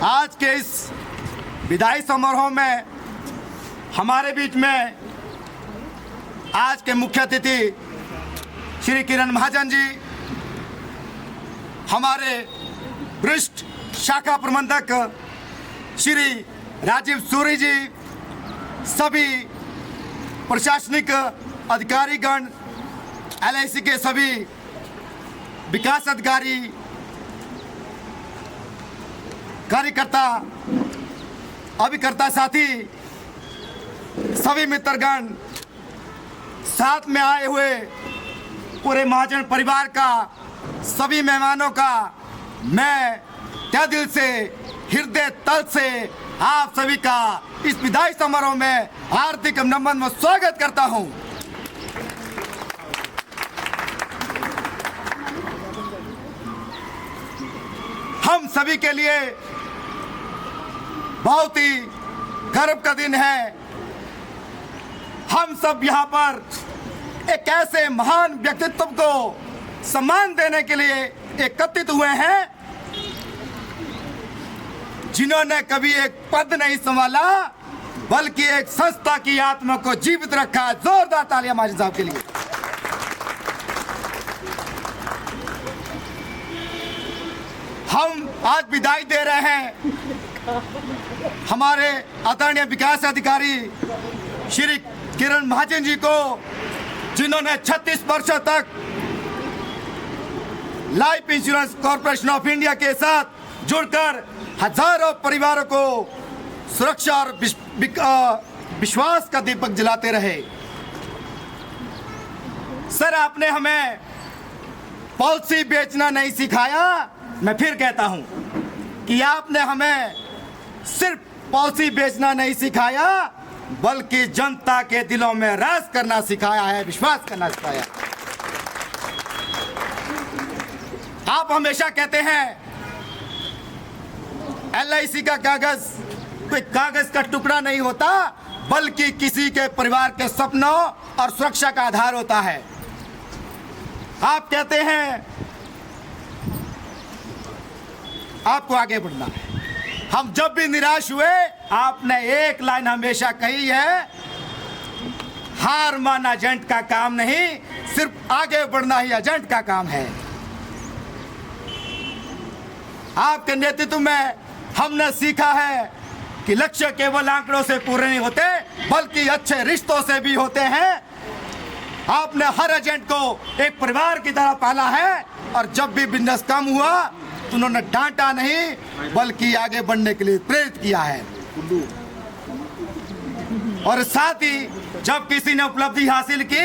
आज के इस विदाई समारोह में हमारे बीच में आज के मुख्य अतिथि श्री किरण महाजन जी, हमारे वरिष्ठ शाखा प्रबंधक श्री राजीव सूरी जी, सभी प्रशासनिक अधिकारीगण, LIC के सभी विकास अधिकारी, कार्यकर्ता, अभिकर्ता साथी, सभी मित्रगण, साथ में आए हुए पूरे महाजन परिवार का, सभी मेहमानों का मैं तहे दिल से, हृदय तल से आप सभी का इस विदाई समारोह में हार्दिक नमन व स्वागत करता हूं। हम सभी के लिए बहुत ही गर्व का दिन है। हम सब यहाँ पर एक ऐसे महान व्यक्तित्व को सम्मान देने के लिए एकत्रित हुए हैं जिन्होंने कभी एक पद नहीं संभाला बल्कि एक संस्था की आत्मा को जीवित रखा। जोरदार तालियां महाजन साहब के लिए। हम आज विदाई दे रहे हैं हमारे आदरणीय विकास अधिकारी श्री किरण महाजन जी को, जिन्होंने 36 वर्षों तक life insurance corporation of India के साथ जुड़कर हजारों परिवारों को सुरक्षा और विश्वास का दीपक जलाते रहे। सर, आपने हमें पॉलिसी बेचना नहीं सिखाया। मैं फिर कहता हूं कि आपने हमें सिर्फ पॉलिसी बेचना नहीं सिखाया बल्कि जनता के दिलों में राज करना सिखाया है, विश्वास करना सिखाया। आप हमेशा कहते हैं LIC का कागज कोई कागज का टुकड़ा नहीं होता बल्कि किसी के परिवार के सपनों और सुरक्षा का आधार होता है। आप कहते हैं आपको आगे बढ़ना है। हम जब भी निराश हुए आपने एक लाइन हमेशा कही है, हार माना एजेंट का काम नहीं, सिर्फ आगे बढ़ना ही एजेंट का काम है। आपके नेतृत्व में हमने सीखा है कि लक्ष्य केवल आंकड़ों से पूरे नहीं होते बल्कि अच्छे रिश्तों से भी होते हैं। आपने हर एजेंट को एक परिवार की तरह पाला है और जब भी बिजनेस कम हुआ तो उन्होंने डांटा नहीं बल्कि आगे बढ़ने के लिए प्रेरित किया है। और साथ ही जब किसी ने उपलब्धि हासिल की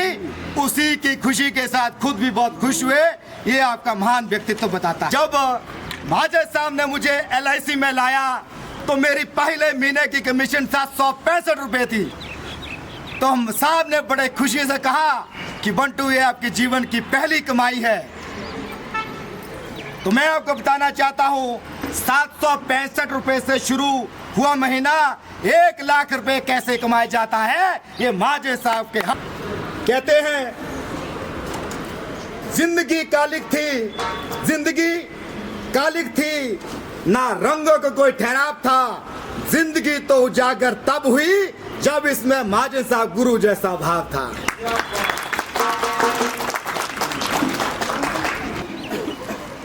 उसी की खुशी के साथ खुद भी बहुत खुश हुए। ये आपका महान व्यक्तित्व बताता है। जब महाजन साहब ने मुझे LIC में लाया तो मेरी पहले महीने की कमीशन 765 रुपए थी। तो हम साहब ने बड़े खुशी से कहा कि बंटू, ये आपके जीवन की पहली कमाई है। तो मैं आपको बताना चाहता हूँ 765 रुपए से शुरू हुआ महीना 1 लाख रुपए कैसे कमाया जाता है, ये महाजन साहब के हम कहते हैं। जिंदगी कालिक थी, जिंदगी कालिक थी, ना रंगों का कोई ठहराव था। जिंदगी तो उजागर तब हुई जब इसमें महाजन साहब गुरु जैसा भाव था।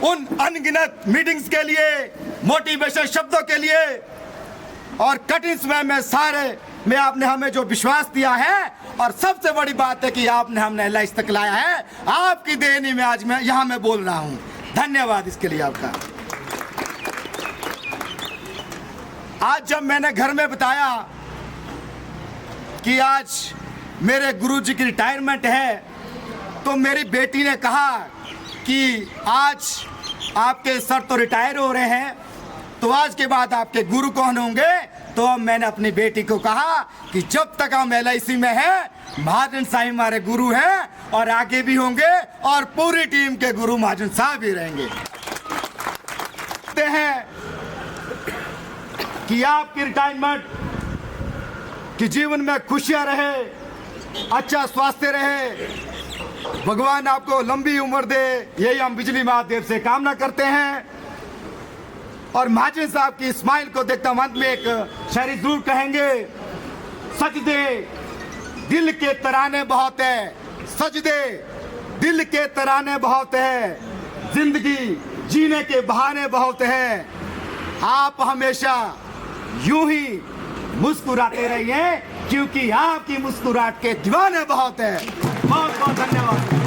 उन अनगिनत मीटिंग्स के लिए, मोटिवेशन शब्दों के लिए और कठिन समय में सारे में आपने हमें जो विश्वास दिया है और सबसे बड़ी बात है कि आपने हमने LIC तक लाया है। आपकी देनी में आज मैं यहाँ मैं बोल रहा हूँ। धन्यवाद इसके लिए आपका। आज जब मैंने घर में बताया कि आज मेरे गुरुजी की रिटायरमेंट है तो मेरी बेटी ने कहा कि आज आपके सर तो रिटायर हो रहे हैं तो आज के बाद आपके गुरु कौन होंगे। तो मैंने अपनी बेटी को कहा कि जब तक हम LIC में हैं महाजन साहब हमारे गुरु हैं और आगे भी होंगे और पूरी टीम के गुरु महाजन साहब भी रहेंगे। कहते हैं कि आपकी रिटायरमेंट कि जीवन में खुशियां रहे, अच्छा स्वास्थ्य रहे, भगवान आपको लंबी उम्र दे, यही हम बिजली महादेव से कामना करते हैं। और महाजन साहब की स्माइल को देखता हूं, अंत में एक शायरी जरूर कहेंगे, सजदे दिल के तराने बहुत है, सजदे दिल के तराने बहुत है, जिंदगी जीने के बहाने बहुत है, आप हमेशा यूं ही मुस्कुराते रहिए क्योंकि आपकी मुस्कुराहट के दीवाने बहुत है। बहुत बहुत धन्यवाद।